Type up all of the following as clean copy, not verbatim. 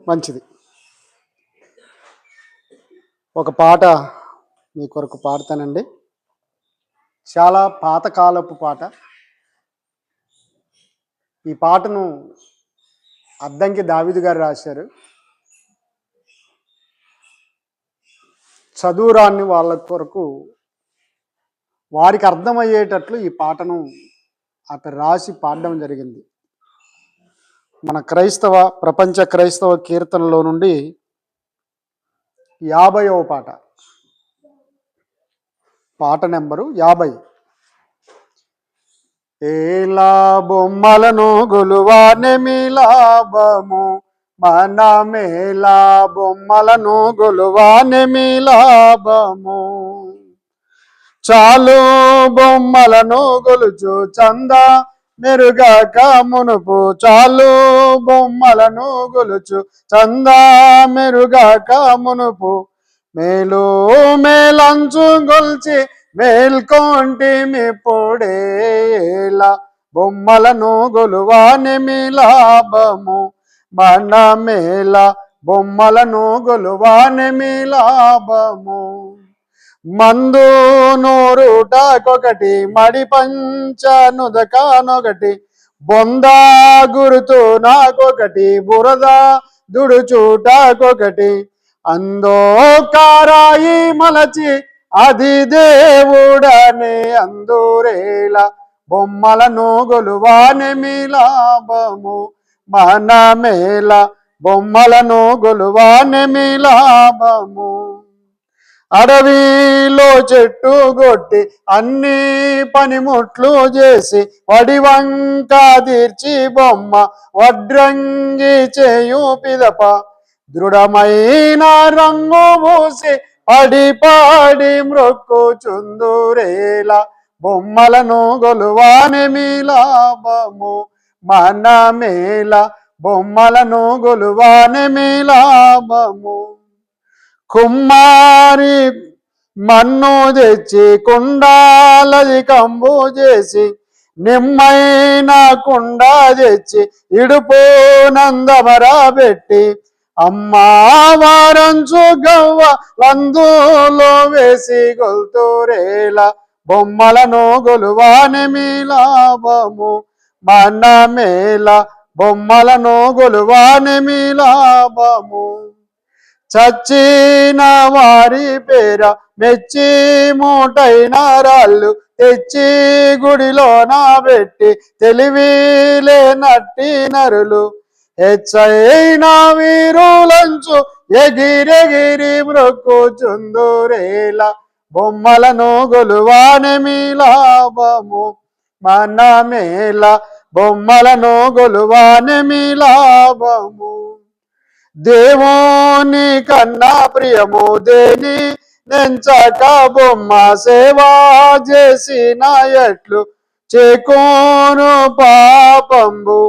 మంచిది. ఒక పాట మీ కొరకు పాడతానండి. చాలా పాతకాలపు పాట. ఈ పాటను అద్దంకి దావీదు గారు రాశారు. చదువురాని వాళ్ళ కొరకు వారికి అర్థమయ్యేటట్లు ఈ పాటను అతను రాసి పాడడం జరిగింది. మన ప్రపంచ క్రైస్తవ కీర్తనలో నుండి 50వ పాట, పాట నెంబరు 50. ఏలా బొమ్మలను గొలువానెమి లాభము, మనమేలా బొమ్మలను గొలువానెమి లాభము. చాలు బొమ్మలను గొలుచు చందా మెరుగాక మునుపు, చాలు బొమ్మలను గొలుచు చందా మెరుగాక మునుపు. మేలు మేలంచు గొల్చి మేల్కొంటిమిప్పుడేలా బొమ్మలను గొలువానెమి లాభము, మనమేలా బొమ్మలను గొలువానెమి లాభము. మందు నూరుటాకొకటి, మడి పంచ నుదకానొకటి, బొందా గురుతు నాకొకటి, బురద దుడుచూటాకొకటి. అందో కారాయి మలచి అది దేవుడనే అందురేలా బొమ్మలను గొలువానెమి లాభము, మనమేలా బొమ్మలను గొలువానెమి లాభము. అడవిలో చెట్టు గొట్టి అన్ని పనిముట్లు చేసి, వడివంక తీర్చి బొమ్మ వడ్రంగి చేయు పిదప, దృఢమైన రంగు పూసి పడి పాడి మ్రొక్కుచుందురేలా బొమ్మలను గొలువానెమి లాభము, మనమేలా బొమ్మలను గొలువానెమి లాభము. కుమ్మారి మన్ను తెచ్చి కుండాలది కంబు చేసి, నిమ్మైన కుండ తెచ్చి ఇడుపు నందమరా పెట్టి, అమ్మవారంచు గవ్వ లందులో వేసి గొల్తురేలా బొమ్మలను గొలువానెమి లాభము, మనమేలా బొమ్మలను గొలువానెమి లాభము. చచ్చిన వారి పేర మెచ్చి మూటైన రాళ్ళు తెచ్చి గుడిలోన పెట్టి, తెలివిలేనట్టి నరులు హెచ్చైన వీరులంచు ఎగిరెగిరి మ్రొక్కుచుందురేలా బొమ్మలను గొలువానెమి లాభము, మనమేలా బొమ్మలను గొలువానెమి లాభము. దేవుని కన్నా ప్రియము దేని నెంచక బొమ్మ సేవా చేసిన ఎట్లు చేకోను పాపంబు.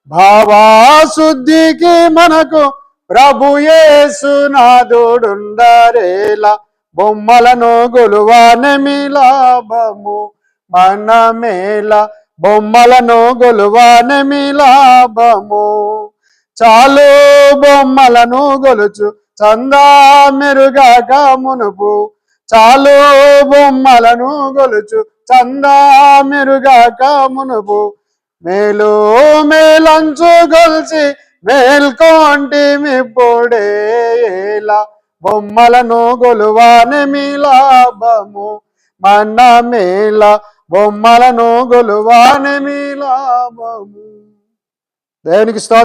భావాశుద్ధికి మనకు ప్రభు యేసు నాథుడుండరేలా బొమ్మలను గొలువానెమి లాభము, మనమేలా బొమ్మలను గొలువానెమి లాభము. చాలు బొమ్మలను గొలుచు చందా మెరుగాక మునుపు, చాలు బొమ్మలను గొలుచు చందా మెరుగాక మునుపు. మేలు మేలంచు గొల్చి మేల్కొంటిమిప్పుడేలా బొమ్మలను గొలువానెమి లాభము, మనమేలా బొమ్మలను గొలువానెమి లాభము. దేవునికి స్తోత్రం.